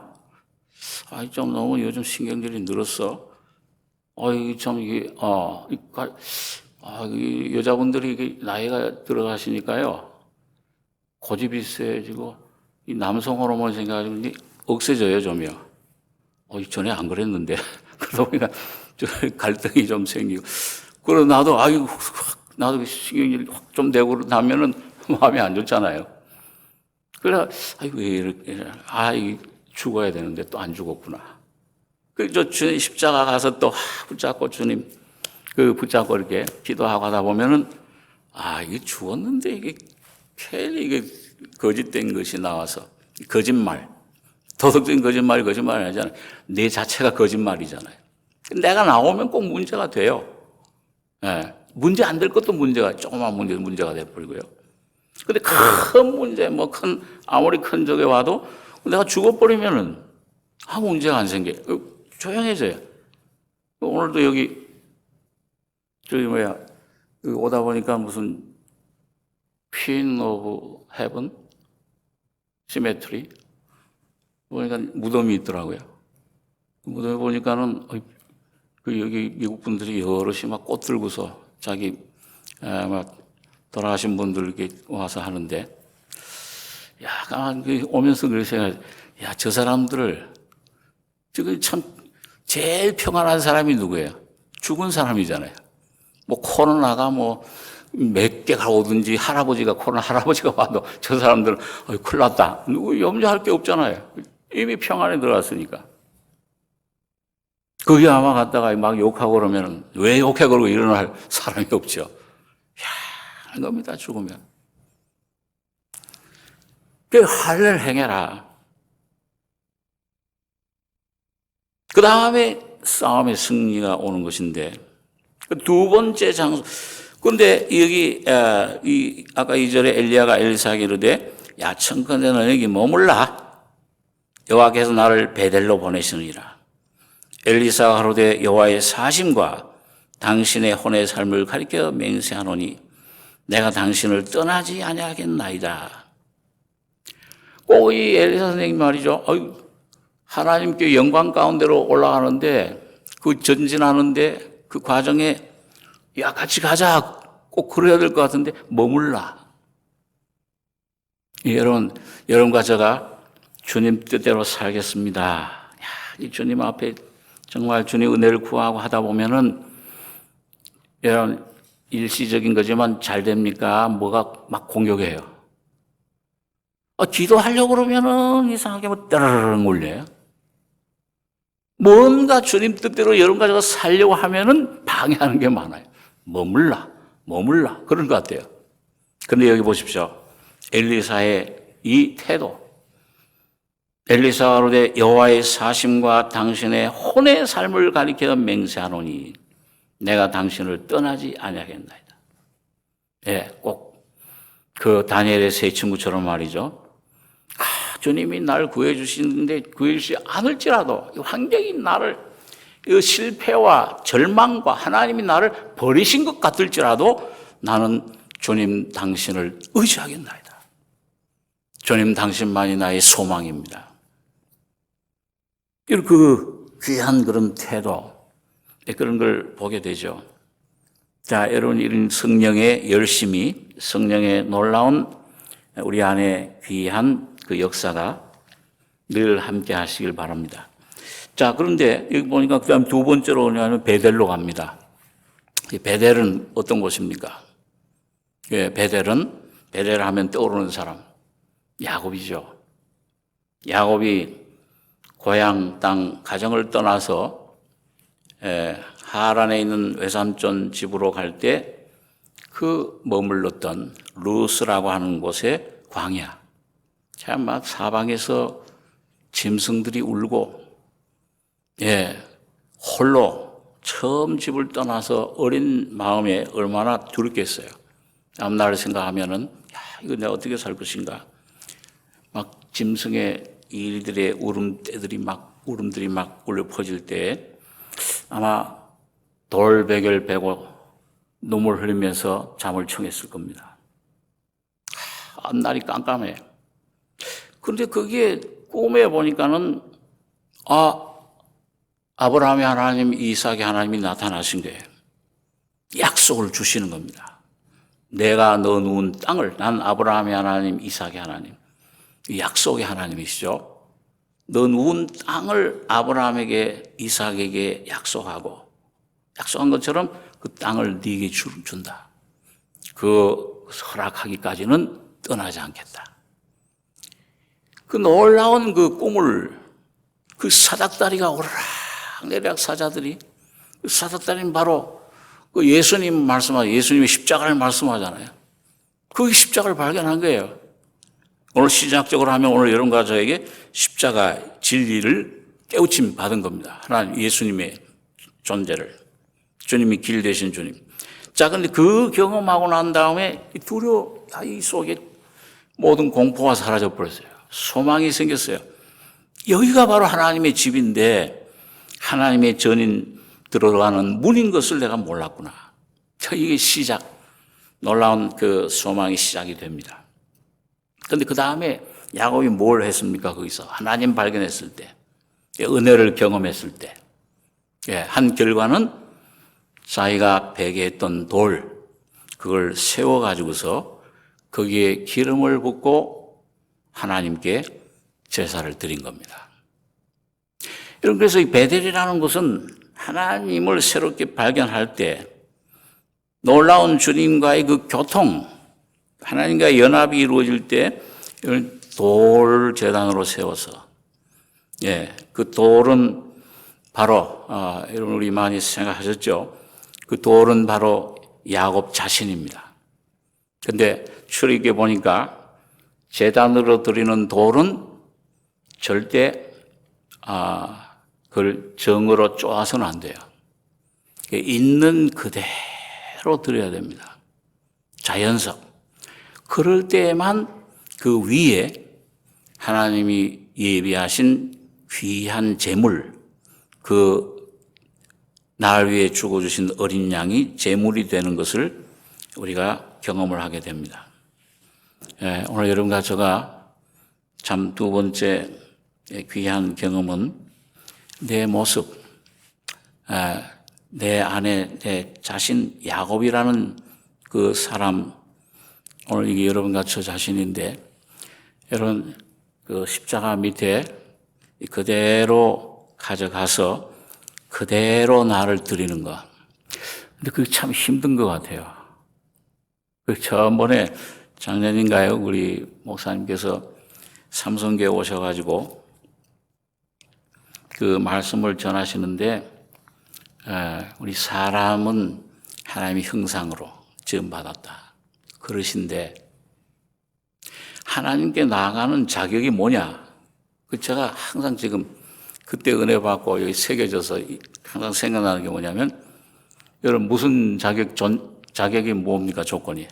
좀 너무 요즘 신경질이 늘었어. 여자분들이 이게 나이가 들어가시니까요, 고집이 세지고, 이 남성 호르몬 생겨가지고 억세져요, 좀요. 전에 안 그랬는데. 그러다 보니까 갈등이 좀 생기고. 그러고 나도 신경질 확 좀 되고 나면은 마음이 안 좋잖아요. 그래, 왜 이렇게, 죽어야 되는데 또 안 죽었구나. 주님 십자가 가서 또 붙잡고 주님, 붙잡고 이렇게 기도하고 하다 보면은, 이게 죽었는데 이게 괜히 이게 거짓된 것이 나와서, 거짓말. 도덕적인 거짓말이 아니잖아요. 내 자체가 거짓말이잖아요. 내가 나오면 꼭 문제가 돼요. 예. 문제 안 될 것도 조그만 문제가 돼버리고요. 근데 큰 문제, 아무리 큰 적에 와도 내가 죽어버리면은 문제가 안 생겨. 조용해져요. 오늘도 여기, 오다 보니까 무슨, 퀸 오브 헤븐? 시메트리? 보니까 무덤이 있더라고요. 무덤에 보니까는 여기 미국 분들이 여럿이 막 꽃 들고서 자기 돌아가신 분들 이렇게 와서 하는데, 오면서 그렇게 생각해요. 저 사람들을 지금 참 제일 평안한 사람이 누구예요? 죽은 사람이잖아요. 코로나가 몇 개가 오든지 코로나 할아버지가 와도 저 사람들은 큰일 났다. 염려할 게 없잖아요. 이미 평안에 들어왔으니까. 거기 아마 갔다가 막 욕하고 그러면 왜 욕해 그러고 일어날 사람이 없죠. 하는 겁니다, 죽으면. 그 할례를 행해라. 그 다음에 싸움의 승리가 오는 것인데, 두 번째 장소. 그런데 여기, 아까 2절에 엘리야가 엘리사에게 이르되, 청컨대 너는 여기 머물라. 여호와께서 나를 베델로 보내시느니라. 엘리사가 가로되 여호와의 사심과 당신의 혼의 삶을 가리켜 맹세하노니 내가 당신을 떠나지 아니하겠나이다. 꼭 이 엘리사 선생님 말이죠. 하나님께 영광 가운데로 올라가는데 그 전진하는데 그 과정에 같이 가자. 꼭 그래야 될 것 같은데 머물라. 여러분과 제가 주님 뜻대로 살겠습니다. 이 주님 앞에 정말 주님 은혜를 구하고 하다 보면은 여러분 일시적인 거지만 잘 됩니까? 뭐가 막 공격해요. 기도하려고 그러면은 이상하게 따르릉 울려요. 뭔가 주님 뜻대로 여러분과 제가 살려고 하면은 방해하는 게 많아요. 머물라. 그런 것 같아요. 그런데 여기 보십시오. 엘리사의 이 태도. 엘리사가 가로되 여호와의 사심과 당신의 혼의 삶을 가리켜 맹세하노니 내가 당신을 떠나지 아니하겠나이다. 예, 꼭 그 다니엘의 세 친구처럼 말이죠. 주님이 나를 구해주시는데 구해주시지 않을지라도 이 환경이 나를 이 실패와 절망과 하나님이 나를 버리신 것 같을지라도 나는 주님 당신을 의지하겠나이다. 주님 당신만이 나의 소망입니다. 그 귀한 그런 태도, 그런 걸 보게 되죠. 자, 여러분 이런 성령의 열심히, 성령의 놀라운 우리 안에 귀한 그 역사가 늘 함께 하시길 바랍니다. 자, 그런데 여기 보니까 그 다음 두 번째로 오냐면 베델로 갑니다. 이 베델은 어떤 곳입니까? 예, 베델 하면 떠오르는 사람, 야곱이죠. 야곱이 고향 땅 가정을 떠나서 하란에 있는 외삼촌 집으로 갈 때 그 머물렀던 루스라고 하는 곳의 광야. 참 막 사방에서 짐승들이 울고, 홀로 처음 집을 떠나서 어린 마음에 얼마나 두렵겠어요. 앞날을 생각하면은, 이거 내가 어떻게 살 것인가. 막 짐승의 이들의 울음들이 막 울려 퍼질 때 아마 돌베개를 베고 눈물 흘리면서 잠을 청했을 겁니다. 앞날이 깜깜해요. 그런데 그게 꿈에 보니까는 아브라함의 하나님, 이삭의 하나님이 나타나신 거예요. 약속을 주시는 겁니다. 내가 너 누운 땅을, 난 아브라함의 하나님, 이삭의 하나님, 약속의 하나님이시죠. 너 누운 땅을 아브라함에게, 이삭에게 약속한 것처럼 그 땅을 네게 준다. 그 허락하기까지는 떠나지 않겠다. 그 놀라운 그 꿈을 그 사닥다리가 오르락내리락 사자들이, 그 사닥다리는 바로 그 예수님의 십자가를 말씀하잖아요. 그 십자가를 발견한 거예요. 오늘 시작적으로 하면 오늘 여러분과 저에게 십자가 진리를 깨우침 받은 겁니다. 하나님 예수님의 존재를, 주님이 길 되신 주님. 자, 근데 그 경험하고 난 다음에 이 속에 모든 공포가 사라져 버렸어요. 소망이 생겼어요. 여기가 바로 하나님의 집인데 하나님의 전인 들어가는 문인 것을 내가 몰랐구나. 이게 놀라운 그 소망의 시작이 됩니다. 그런데 그 다음에 야곱이 뭘 했습니까? 거기서 하나님 발견했을 때, 은혜를 경험했을 때, 한 결과는 자기가 베개했던 돌, 그걸 세워가지고서 거기에 기름을 붓고 하나님께 제사를 드린 겁니다. 여러분, 그래서 이 베델이라는 것은 하나님을 새롭게 발견할 때 놀라운 주님과의 그 교통, 하나님과의 연합이 이루어질 때 돌 제단으로 세워서, 그 돌은 바로, 여러분 우리 많이 생각하셨죠? 그 돌은 바로 야곱 자신입니다. 근데 출애굽에 보니까 제단으로 드리는 돌은 절대 그걸 정으로 쪼아서는 안 돼요. 있는 그대로 드려야 됩니다. 자연석. 그럴 때에만 그 위에 하나님이 예비하신 귀한 제물, 그 날 위해 죽어주신 어린 양이 제물이 되는 것을 우리가 경험을 하게 됩니다. 오늘 여러분과 제가 참 두 번째 귀한 경험은 내 모습, 내 안에 내 자신 야곱이라는 그 사람, 오늘 이게 여러분과 저 자신인데, 여러분 그 십자가 밑에 그대로 가져가서 그대로 나를 드리는 것. 근데 그게 참 힘든 것 같아요. 그 저번에 작년인가요? 우리 목사님께서 삼성교회 오셔가지고 그 말씀을 전하시는데, 우리 사람은 하나님의 형상으로 지음받았다. 그러신데, 하나님께 나아가는 자격이 뭐냐? 제가 항상 지금 그때 은혜 받고 여기 새겨져서 항상 생각나는 게 뭐냐면, 여러분 무슨 자격이 뭡니까? 조건이.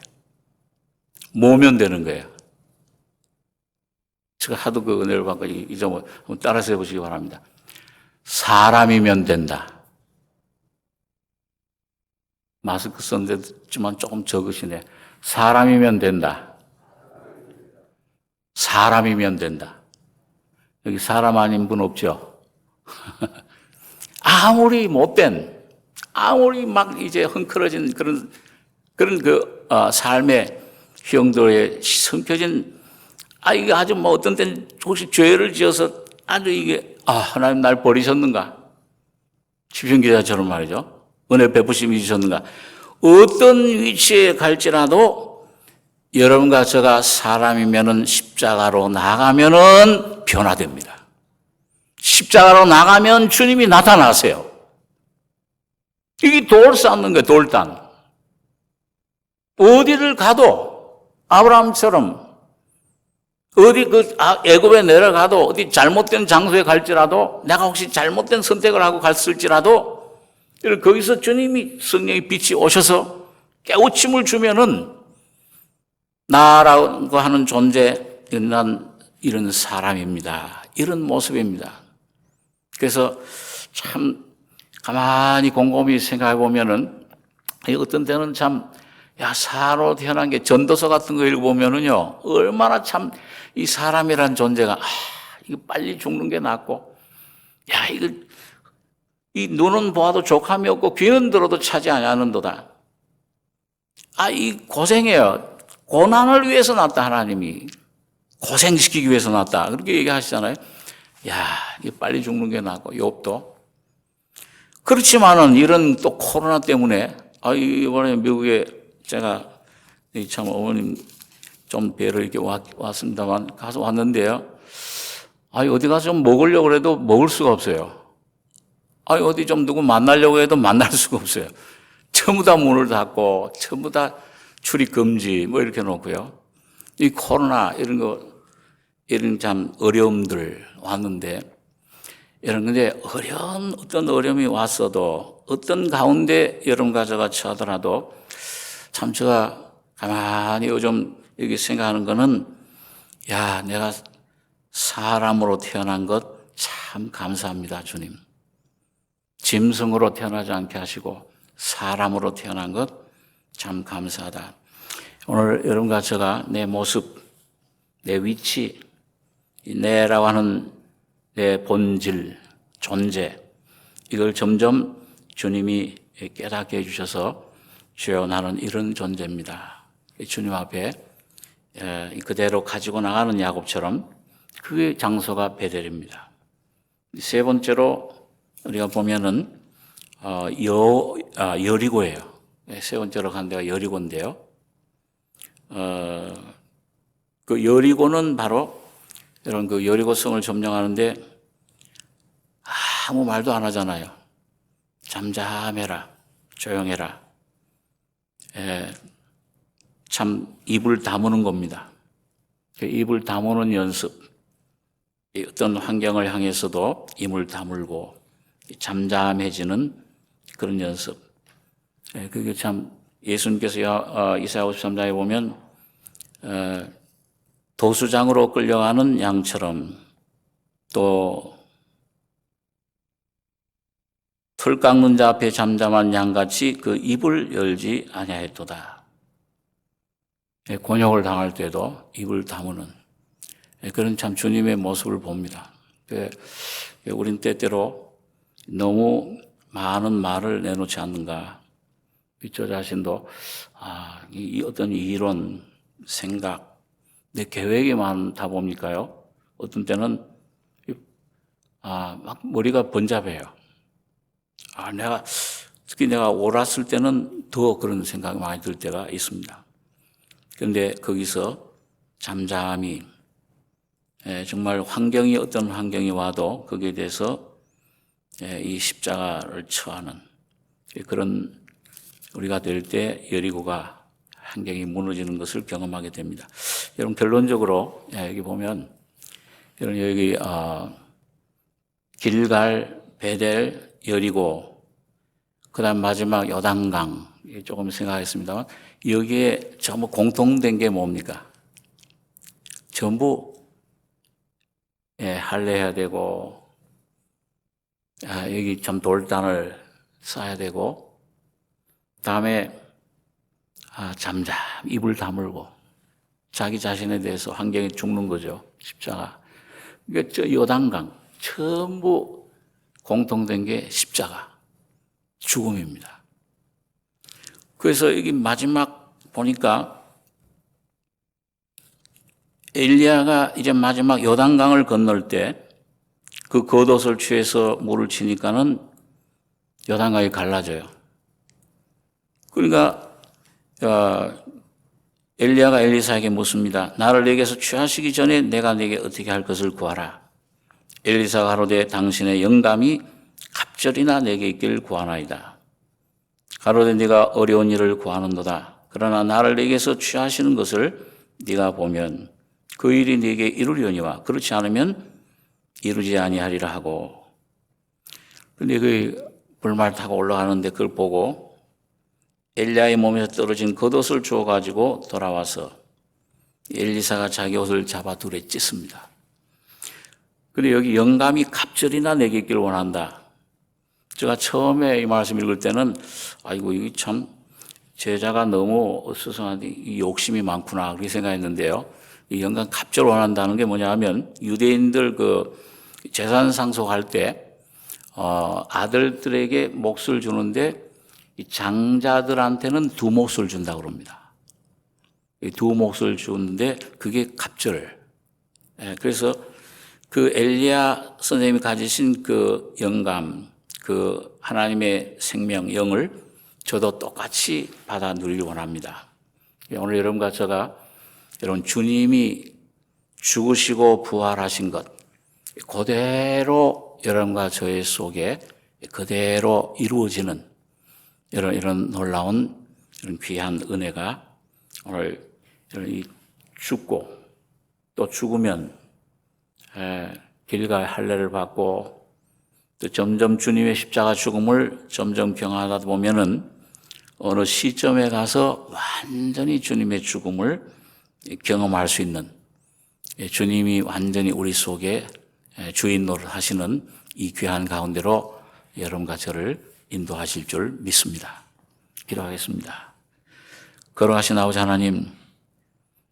뭐면 되는 거예요? 제가 하도 그 은혜를 받고 이 점을 한번 따라서 해보시기 바랍니다. 사람이면 된다. 마스크 썼는데지만 조금 적으시네. 사람이면 된다. 사람이면 된다. 여기 사람 아닌 분 없죠? 아무리 못된, 아무리 막 이제 흥크러진 그런 삶의 형들에 숨겨진, 이게 아주 뭐 어떤 때는 혹시 죄를 지어서 아주 이게, 하나님 날 버리셨는가? 시편 기자처럼 말이죠. 은혜 베푸심이 주셨는가? 어떤 위치에 갈지라도 여러분과 제가 사람이면은 십자가로 나가면은 변화됩니다. 십자가로 나가면 주님이 나타나세요. 이게 돌 쌓는 거예요, 돌단. 어디를 가도 아브라함처럼 어디 애굽에 내려가도 어디 잘못된 장소에 갈지라도 내가 혹시 잘못된 선택을 하고 갔을지라도 거기서 주님이 성령의 빛이 오셔서 깨우침을 주면은 나라고 하는 존재, 난 이런 사람입니다. 이런 모습입니다. 그래서 참 가만히 곰곰이 생각해 보면은 어떤 때는 참 사로 태어난 게 전도서 같은 거 읽어보면은요, 얼마나 참 이 사람이란 존재가, 이거 빨리 죽는 게 낫고, 이 눈은 보아도 족함이 없고, 귀는 들어도 차지 아니하는도다. 이 고생해요. 고난을 위해서 났다, 하나님이. 고생시키기 위해서 났다. 그렇게 얘기하시잖아요. 이게 빨리 죽는 게 낫고, 욥도. 그렇지만은 이런 또 코로나 때문에, 이번에 미국에 제가 참 어머님 좀 뵈러 이렇게 왔습니다만 가서 왔는데요. 어디 가서 좀 먹으려고 해도 먹을 수가 없어요. 어디 좀 누구 만나려고 해도 만날 수가 없어요. 전부 다 문을 닫고 전부 다 출입 금지 뭐 이렇게 놓고요. 이 코로나 이런 참 어려움들 왔는데 근데 어떤 어려움이 왔어도 어떤 가운데 여러분과 제가 처하더라도 참 제가 가만히 요즘 여기 생각하는 거는 내가 사람으로 태어난 것 참 감사합니다, 주님. 짐승으로 태어나지 않게 하시고 사람으로 태어난 것 참 감사하다. 오늘 여러분과 제가 내 모습, 내 위치, 내라고 하는 내 본질, 존재, 이걸 점점 주님이 깨닫게 해주셔서 주여 나는 이런 존재입니다. 주님 앞에 그대로 가지고 나가는 야곱처럼 그의 장소가 베델입니다. 세 번째로 우리가 보면은 여리고예요. 세 번째로 간 데가 여리고인데요. 그 여리고는 바로 이런 그 여리고성을 점령하는데 아무 말도 안 하잖아요. 잠잠해라, 조용해라. 참 입을 다무는 겁니다. 입을 다무는 연습. 어떤 환경을 향해서도 입을 다물고 잠잠해지는 그런 연습. 그게 참 예수님께서 이사야 53장에 보면 도수장으로 끌려가는 양처럼 또 풀 깎는 자 앞에 잠잠한 양같이 그 입을 열지 아니하였도다. 곤욕을 당할 때도 입을 다무는 그런 참 주님의 모습을 봅니다. 우린 때때로 너무 많은 말을 내놓지 않는가. 저 자신도 이 어떤 이론, 생각, 내 계획이 많다 보니까요. 어떤 때는 막 머리가 번잡해요. 특히 내가 옳았을 때는 더 그런 생각이 많이 들 때가 있습니다. 그런데 거기서 잠잠히 정말 어떤 환경이 와도 거기에 대해서 이 십자가를 처하는 그런 우리가 될 때 여리고가 환경이 무너지는 것을 경험하게 됩니다. 여러분 결론적으로 여기 보면 여기 길갈, 베델, 여리고 그다음 마지막 요단강 조금 생각했습니다만 여기에 전부 공통된 게 뭡니까? 전부 할례해야 되고 여기 참 돌단을 쌓아야 되고 다음에 잠잠 입을 다물고 자기 자신에 대해서 환경에 죽는 거죠. 십자가. 그러니까 저 요단강 전부 공통된 게 십자가 죽음입니다. 그래서 여기 마지막 보니까 엘리야가 이제 마지막 요단강을 건널 때 그 겉옷을 취해서 물을 치니까는 요단강이 갈라져요. 그러니까 엘리야가 엘리사에게 묻습니다. 나를 내게서 취하시기 전에 내가 내게 어떻게 할 것을 구하라. 엘리사가 가로되 당신의 영감이 갑절이나 내게 있기를 구하나이다. 가로되 네가 어려운 일을 구하는도다. 그러나 나를 내게서 취하시는 것을 네가 보면 그 일이 네게 이루려니와 그렇지 않으면 이루지 아니하리라 하고. 그런데 그 불말 타고 올라가는데 그걸 보고 엘리야의 몸에서 떨어진 겉옷을 주워 가지고 돌아와서 엘리사가 자기 옷을 잡아 둘에 찢습니다. 그런데 여기 영감이 갑절이나 내게 있기를 원한다. 제가 처음에 이 말씀 읽을 때는 아이고 이게 참 제자가 너무 스승한테 이 욕심이 많구나 그렇게 생각했는데요. 이 영감 갑절 원한다는 게 뭐냐면 유대인들 그 재산 상속할 때 아들들에게 몫을 주는데 이 장자들한테는 두 몫을 준다고 그럽니다. 이 두 몫을 주는데 그게 갑절. 그래서 그 엘리야 선생님이 가지신 그 영감, 그 하나님의 생명, 영을 저도 똑같이 받아 누리길 원합니다. 오늘 여러분과 제가 여러분 주님이 죽으시고 부활하신 것 그대로 여러분과 저의 속에 그대로 이루어지는 이런 놀라운 이런 귀한 은혜가 오늘 이 죽고 또 죽으면 길가의 할례를 받고 또 점점 주님의 십자가 죽음을 점점 경험하다 보면은 어느 시점에 가서 완전히 주님의 죽음을 경험할 수 있는 주님이 완전히 우리 속에 주인 노릇하시는 이 귀한 가운데로 여러분과 저를 인도하실 줄 믿습니다. 기도하겠습니다. 거룩하신 아버지 하나님,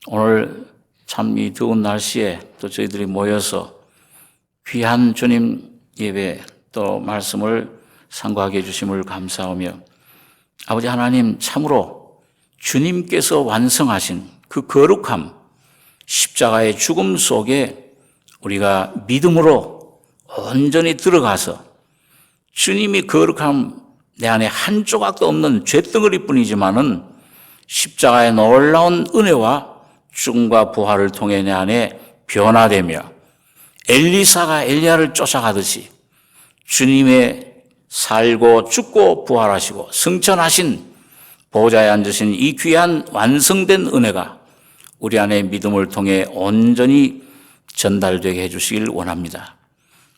오늘 참 이 더운 날씨에 또 저희들이 모여서 귀한 주님 예배 또 말씀을 상고하게 해주심을 감사하며 아버지 하나님 참으로 주님께서 완성하신 그 거룩함 십자가의 죽음 속에 우리가 믿음으로 온전히 들어가서 주님이 거룩함 내 안에 한 조각도 없는 쇳덩어리뿐이지만은 십자가의 놀라운 은혜와 죽음과 부활을 통해 내 안에 변화되며 엘리사가 엘리야를 쫓아가듯이 주님의 살고 죽고 부활하시고 승천하신 보좌에 앉으신 이 귀한 완성된 은혜가 우리 안에 믿음을 통해 온전히 전달되게 해주시길 원합니다.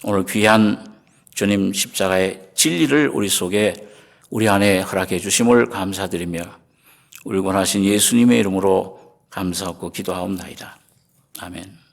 오늘 귀한 주님 십자가의 진리를 우리 속에 우리 안에 허락해 주심을 감사드리며 우리 원하신 예수님의 이름으로 감사하고 기도하옵나이다. 아멘.